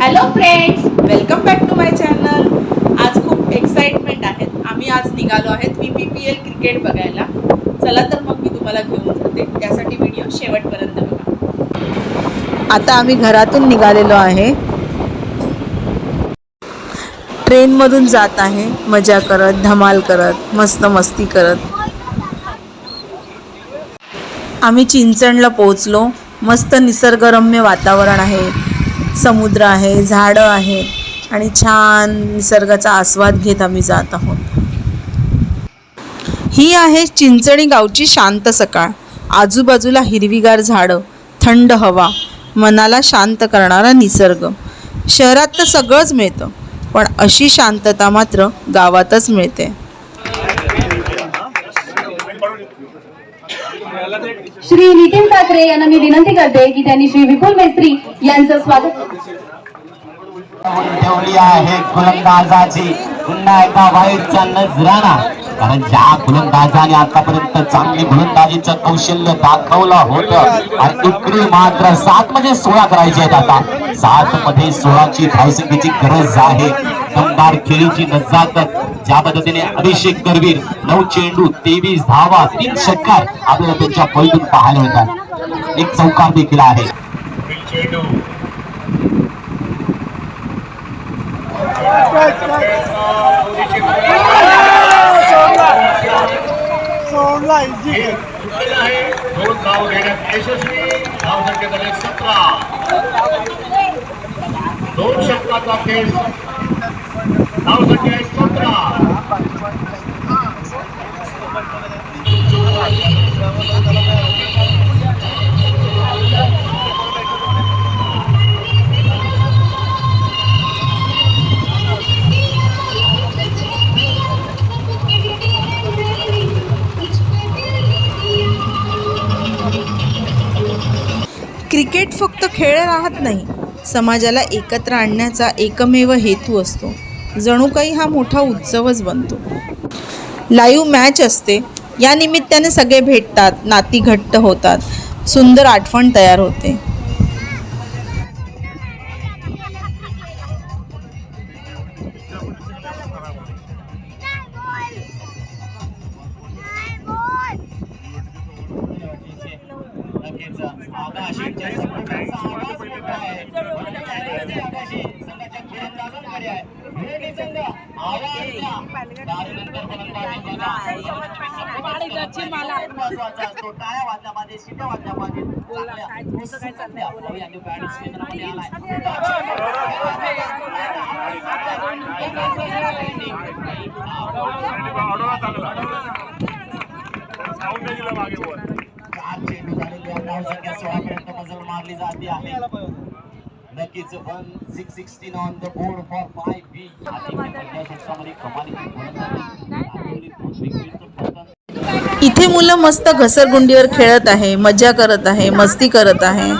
Hello friends, welcome back to my channel. आज खूप excitement आहेत. आम्ही आज निघालो आहेत PPPL क्रिकेट बघायला. चला तर मग मी तुम्हाला घेऊन जाते. त्यासाठी व्हिडिओ शेवटपर्यंत बघा. आता आम्ही घरातून निघालेलो आहे. ट्रेनमधून जात आहे, मजा करत, धमाल करत, मस्त मस्ती करत. आम्ही चिंचणला पोहोचलो. मस्त निसर्गरम्य वातावरण आहे, समुद्र आहे, झाडं आहेत आणि छान निसर्गाचा आस्वाद घेत आम्ही जात आहोत. ही आहे चिंचणी गावची शांत सकाळ. आजूबाजूला हिरवीगार झाडं, थंड हवा, मनाला शांत करणारा निसर्ग. शहरात तर सगळंच मिळतं, पण अशी शांतता मात्र गावातच मिळते. श्री नितीन ठाकरे यांना मी विनंती करते की त्यांनी श्री विपुल मेस्त्री यांचं स्वागत ठेवली आहे. गोलंदाजाची पुन्हा एकदा वाईटचा नजराणा, कारण ज्या गोलंदाजाने आतापर्यंत चांगली गोलंदाजीचं कौशल्य दाखवलं होतं आणि इकडे मात्र 7 मध्ये 16 करायचे आहेत. आता 7 मध्ये 16ची धावसंख्येची गरज आहे. दमदार खेळीची नजाकत, ज्या पद्धतीने अभिषेक करवीर 9 चेंडू 23 धावा 3 षटकार आपल्याला त्यांच्या पैलून पाहायला मिळतात. एक चौकार देखील आहे. दोन षटकाचा खेळ. धावसंख्या 17. क्रिकेट फक्त खेळ राहत नाही, समाजाला एकत्र आणण्याचा एकमेव हेतू असतो. जणू काही हा मोठा उत्सवच बनतो. लाईव्ह मॅच असते, या निमित्ताने सगळे भेटतात, नाती घट्ट होतात, सुंदर आठवण तयार होते. मारली जाते आहे. नक्कीच 1616 on the board for 5B. इथे मुलं मस्त घसरगुंडीवर खेळत आहे, मजा करत आहे, मस्ती करत आहे.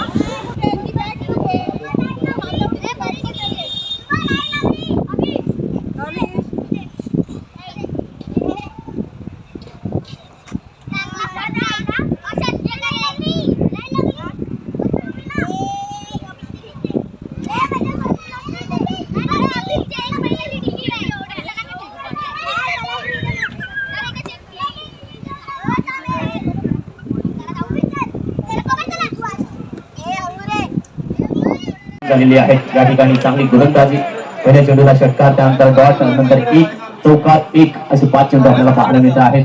झालेली आहे. या ठिकाणी चांगली गोलंदाजी, पहिल्या चेंडूला षटकार, त्यानंतर डॉट, नंतर 1 चौकार 1 असे 5 चेंडू आपल्याला पाहायला मिळत आहेत.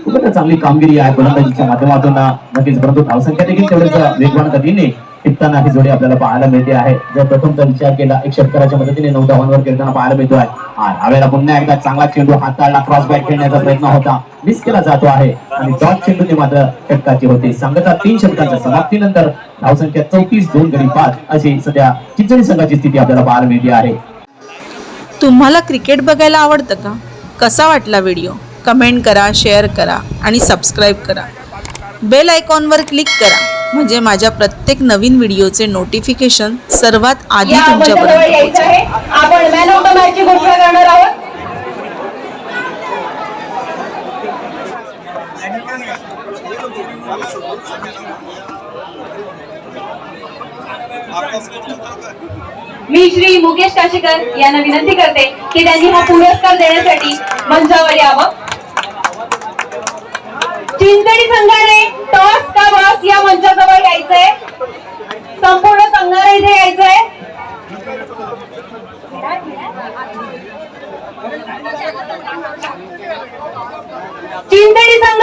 खूपच चांगली कामगिरी आहे गोलंदाजीच्या माध्यमातून. नक्कीच, परंतु धावसंख्या देखील तेवढ्याच वेगवान गतीने टिपताना ही जोडी आपल्याला पाहायला मिळते आहे. जर प्रथमचा विचार केला, एक षटकाराच्या मदतीने 9 धावांवर खेळताना पाहायला मिळतो आहे. यावेळेला पुन्हा एकदा चांगला चेंडू हाताळला, क्रॉस बॅट खेळण्याचा प्रयत्न होता, मिस केला जातो आहे आणि डॉट चेंडूने मात्र षटकाची होते. संघाचा 3 षटकांच्या समाप्तीनंतर धावसंख्या 34, 2 गडी 5 अशी सध्या चिंचणी संघाची स्थिती आपल्याला पाहायला मिळते आहे. तुम्हाला क्रिकेट बघायला आवडतं का? कसा वाटला व्हिडिओ? कमेंट करा, शेअर करा आणि सबस्क्राईब करा. बेल आयकॉनवर क्लिक करा, म्हणजे माझ्या प्रत्येक नवीन व्हिडिओचे नोटिफिकेशन सर्वात आधी तुमच्यापर्यंत पोहोचेल. आपण मॅन ऑफ द मॅचची घोषणा करणार आहोत. आपका मी श्री मुकेश काशीकर यांना विनंती करते की त्यांनी हा पुरस्कार देण्यासाठी मंचावर यावं. चिंचणी संघाने टॉस का बॉस या मंचाजवळ यायचंय. संपूर्ण संघाने इथे यायचंय. चिंचणी संघ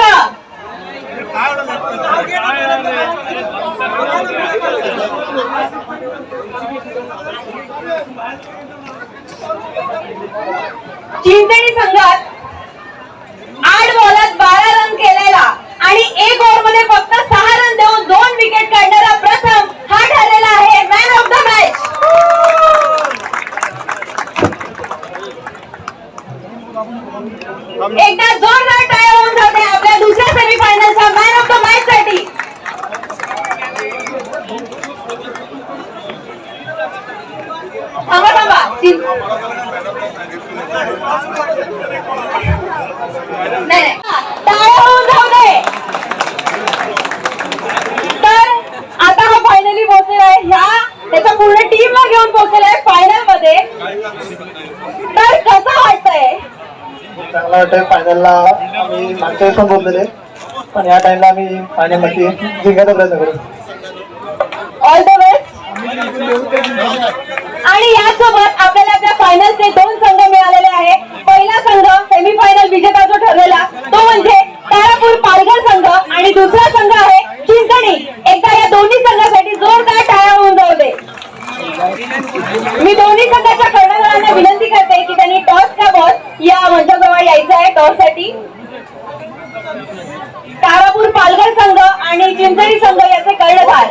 चिंचणी संघात 8 बॉलात 12 रन केलेला आणि 1 ओव्हर मध्ये फक्त 6 रन देऊन 2 विकेट काढणारा प्रथम हा ठरलेला आहे मॅन ऑफ द मॅच. एकदा जोरदार टाळ्या होऊन जाते आपल्या दुसऱ्या सेमीफायनलच्या मॅन ऑफ द मॅच साठी. थांबा नाही टाळ्या होऊन जाऊ दे. तर आता हा फायनली पोहोचलेला आहे. त्याच्या पूर्ण टीमला घेऊन पोहोचलेला आहे फायनल मध्ये. तर कसं वाटतंय? चांगला वाटतंय. फायनलला आम्ही मागच्या वेळेस पण बोललेले, पण या टाइमला आम्ही फायनल मध्ये जिंकायचा प्रयत्न करू. All the best. आणि यासोबत आपल्याला आपल्या फायनलचे 2 संघ मिळालेले आहे. पहिला संघ सेमीफायनल विजेता जो ठरलेला तो म्हणजे तारापूर पालघर संघ आणि दुसरा संघ आहे चिंचणी. एकदा या दोन्ही संघासाठी जोरदार टाळ्या होऊन जाऊ दे. मी दोन्ही संघाच्या कर्णधारांना विनंती करते की त्यांनी टॉस का बॉस या मंचाजवळ यायचं आहे टॉस साठी. तारापूर पालघर संघ आणि चिंचणी संघ याचे कर्णधार.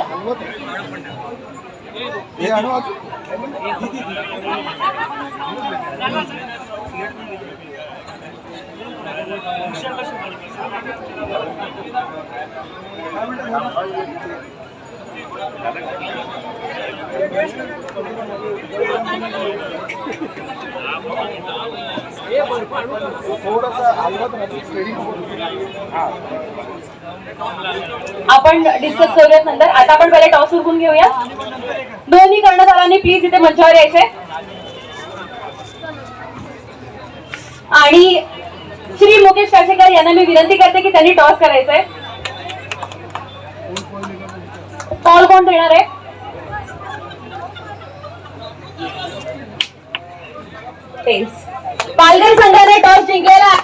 आपण डिस्कस करूयात नंतर. आता आपण पहिले टॉस उरकून घेऊया. दोन्ही कर्णधारांनी प्लीज इथे मंचावर यायचे. आणि श्री मुकेश काशीकर यांना मी विनंती करते की त्यांनी टॉस करायचंय. कॉल कोण देणार आहे? पालघर संघाने टॉस जिंकलेला.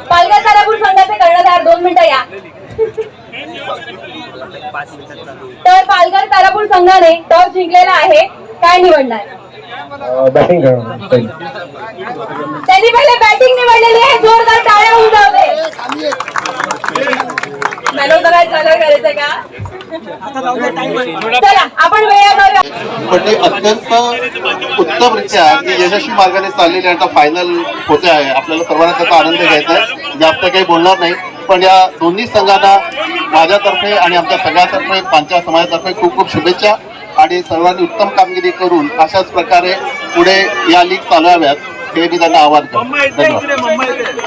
पालघर तारापूर संघाचे कर्णधार 2 मिनिटं या. तर पालघर तारापूर संघाने टॉस जिंकलेला आहे. काय निवडणार? बॅटिंग त्यांनी पहिले बॅटिंग निवडलेली आहे. जोरदार टाळ्या होऊन जाऊ दे. मॅन ऑफ द मॅच झाल्यावर करायचं का? चला आपण वेळेवर पण ते अत्यंत उत्तमरित्या की यशस्वी मार्गाने चाललेले आता फायनल होते आहे. आपल्याला सर्वांना त्याचा आनंद घ्यायचा आहे. जास्त काही बोलणार नाही, पण या दोन्ही संघांना माझ्यातर्फे आणि आमच्या सगळ्यातर्फे पांचाळ समाजातर्फे खूप खूप शुभेच्छा. आणि सर्वांनी उत्तम कामगिरी करून अशाच प्रकारे पुढे या लीग चालवाव्यात हे मी त्यांना आवाहन करतो.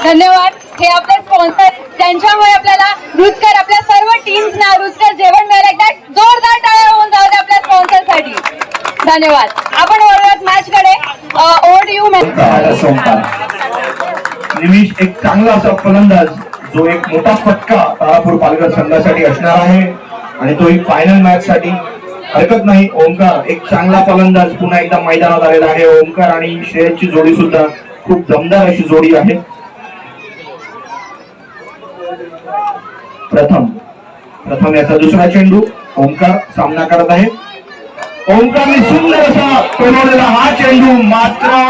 धन्यवाद. हे आपले स्पॉन्सर ज्यांच्यामुळे आपल्याला रुचकर आपल्या सर्व टीम्सना रुचकर जेवण मिळालं. एकदा जोरदार टाळ्या होऊन जाऊ दे आपल्या स्पॉन्सरसाठी. धन्यवाद. आपण वळूयात मॅच कडे. ओव्हर टू यू निमिष एक चांगला असा फलंदाज जो एक मोठा फटका तारापूर पालघर संघासाठी असणार आहे आणि तो एक फायनल मॅच साठी हरकत नाही. ओंकार एक चांगला फलंदाज पुन्हा एकदा मैदानात आलेला आहे. ओंकार आणि श्रेयसची जोडी सुद्धा खूप दमदार अशी जोडी आहे. प्रथम याचा दुसरा चेंडू ओंकार सामना करत आहे. ओंकारने सुंदर असा तोडलेला हा चेंडू मात्र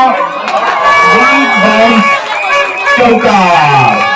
चौकार.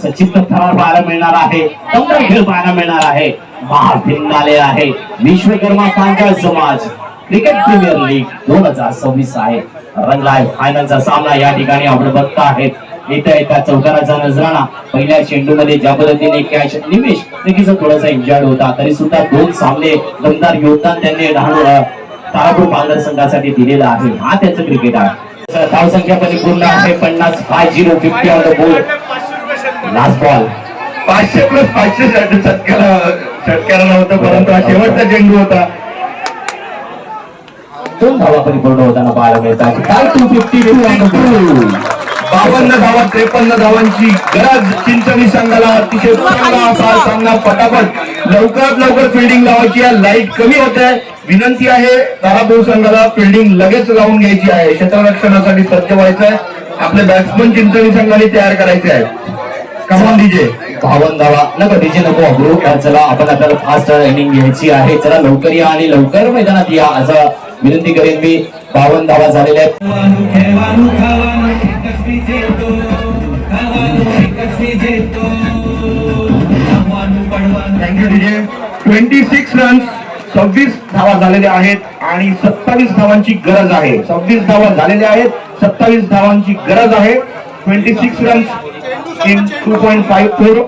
सचित्र थरार पाहायला मिळणार आहे. दमदार खेळ पाहायला मिळणार आहे. महाभिन्न आले आहे विश्वकर्मा पांचाळ समाज क्रिकेट प्रीमियर लीग 2026 आहे. रंगलाय फायनलचा सामना या ठिकाणी आपण बघता आहेत. येता येता चौकाराचा नजराणा पहिल्या चेंडूमध्ये ज्या पद्धतीने कॅच निमेश नक्कीच थोडासा इंजर्ड होता, तरी सुद्धा 2 सामने दमदार योगदान त्यांनी तारापूर पालघर संघासाठी दिलेला आहे. हा त्यांचं क्रिकेट आहे. धावसंख्या परिपूर्ण आहे 50. 50 on the board. Last ball 500+500 षटकारा नव्हतं, परंतु हा शेवटचा चेंडू होता. 2 धावा परिपूर्ण होताना पाहायला मिळतात. 252 ऑन द बोर्ड. 52 धावा 53 धावांची गरज चिंचणी संघाला. अतिशय चांगला असा सामना. पटापट लवकरात लवकर फिल्डिंग लावायची आहे. लाईट कमी होत आहे. विनंती आहे तारापूर संघाला फिल्डिंग लगेच लावून घ्यायची आहे. क्षेत्ररक्षणासाठी सज्ज व्हायचं आहे. आपले बॅट्समन चिंचणी संघाने तयार करायचे आहेत. Come on DJ. 52 धावा. नको डीजे नको अब्रू. चला आपण आपल्याला फास्ट इनिंग घ्यायची आहे. चला लवकर या आणि लवकर मैदानात या असं विनंती करेन मी. 52 धावा झालेल्या आहेत. Thank you DJ. 26 रन्स 26 धावा झालेल्या आहेत आणि 27 धावांची गरज आहे. 26 धावा झालेल्या आहेत, 27 धावांची गरज आहे. 26 रन्स इन 2.54.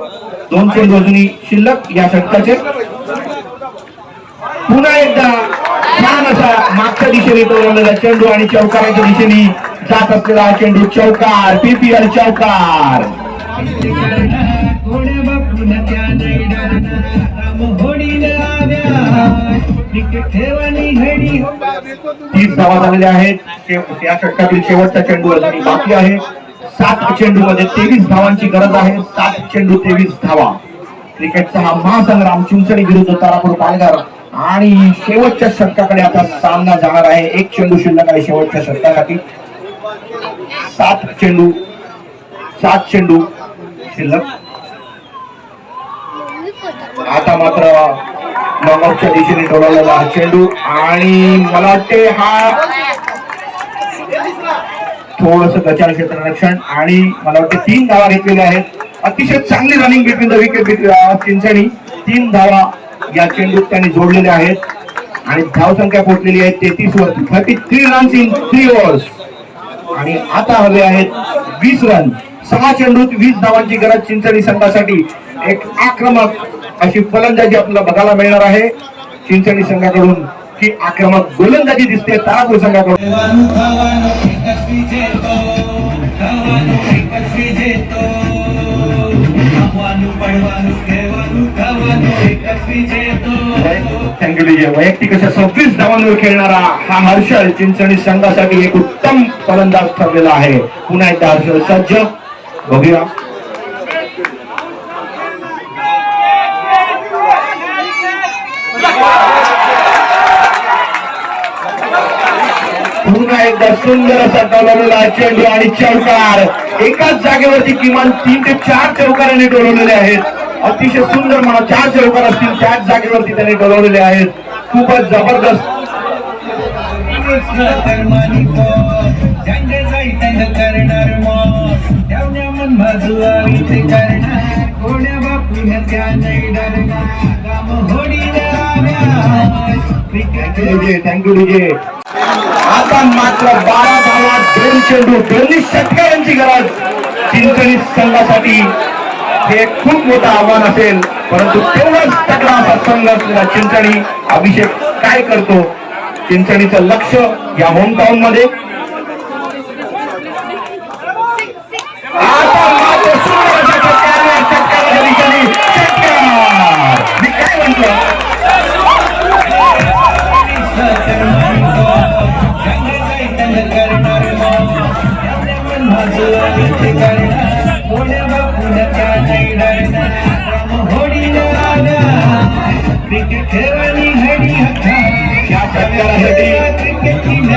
2 चेंडू अजूनही शिल्लक या षटकाचे. पुन्हा एकदा छान असा मागच्या दिशेने टोलवलेला चेंडू आणि चौकाराच्या दिशेने जात असलेला चेंडू. चौकार. PPL चौकार. 30 धावा झालेल्या आहेत. या षटकातील शेवटचा चेंडू अजूनही बाकी आहे. 7 चेंडू मध्ये 23 धावांची गरज आहे. 7 चेंडू 23 धावा. क्रिकेटचा हा महासंग्राम चिंचणी विरुद्ध तारापूर पालघर आणि शेवटच्या षटकाकडे आता सामना जाणार आहे. 1 चेंडू शिल्लक आहे शेवटच्या षटकासाठी. 7 चेंडू शिल्लक. आता मात्र नॉकआउटच्या दिशेने टोलवलेला हा चेंडू आणि मला वाटते हा थोडस गचाळ क्षेत्ररक्षण आणि मला वाटते 3 धावा घेतलेल्या आहेत. अतिशय चांगली रनिंग बिटवीन द विकेट चिंचणी. 3 धावा या चेंडूत त्यांनी जोडलेल्या आहेत आणि धावसंख्या पोहोचलेली आहे 33 वरती. 33 रन्स इन 3 ओव्हर्स. आणि आता हवे आहेत 20 रन. 6 चेंडूत 20 धावांची गरज चिंचणी संघासाठी. एक आक्रमक अशी फलंदाजी आपल्याला बघायला मिळणार आहे चिंचणी संघाकडून. की आक्रमक गोलंदाजी दिसते तारापूर संघाकडून. Thank you DJ. वैयक्तिक अशा 26 धावांवर खेळणारा हा हर्षल चिंचणी संघासाठी एक उत्तम फलंदाज ठरलेला आहे. पुन्हा एकदा हर्षल सज्ज. बघूया. पुन्हा एकदा सुंदर असा टोलवलेला चेंडू आणि चौकार. एकाच जागेवरती किमान 3 ते 4 चौकाराने टोलवलेले आहेत. अतिशय सुंदर म्हणा 4 चौकार असतील त्याच जागेवरती त्यांनी टोलवलेले आहेत. खूपच जबरदस्त. Thank you DJ. आता मात्र 12 धावा 2 चेंडू 2 षटकारांची गरज चिंचणी संघासाठी. हे खूप मोठं आव्हान असेल, परंतु तेवढाच तगडा असा संघ असलेला चिंचणी. अभिषेक काय करतो चिंचणीचं लक्ष या होम टाउन मध्ये. आता मात्र षटकाराच्या दिशेने षटकार. मी काय म्हणतो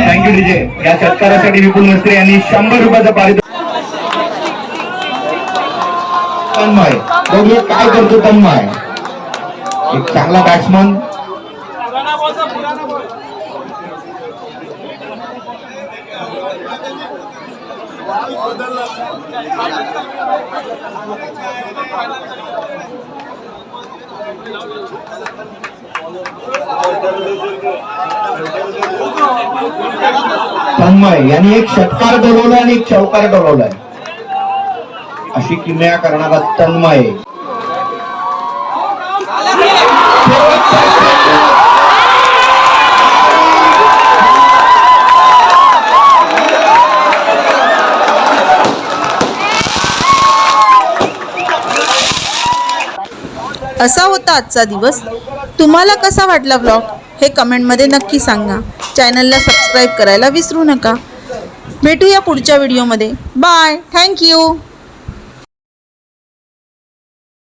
थँक्यू डीजे. या षटकारासाठी विपुल मिस्त्री यांनी 100 रुपयाचं पारितोषिक. तन्मय बघूया काय करतो तन्मय. एक चांगला बॅट्समन. तन्मय यांनी एक षटकार डोलवला आणि एक चौकार डोलवलाय. अशी किमया करणारा तन्मय. असा होता आजचा दिवस. तुम्हाला कसा वाटला व्लॉग हे कमेंटमध्ये नक्की सांगा. चॅनलला सबस्क्राईब करायला विसरू नका. भेटूया पुढच्या व्हिडिओमध्ये. बाय. थँक्यू.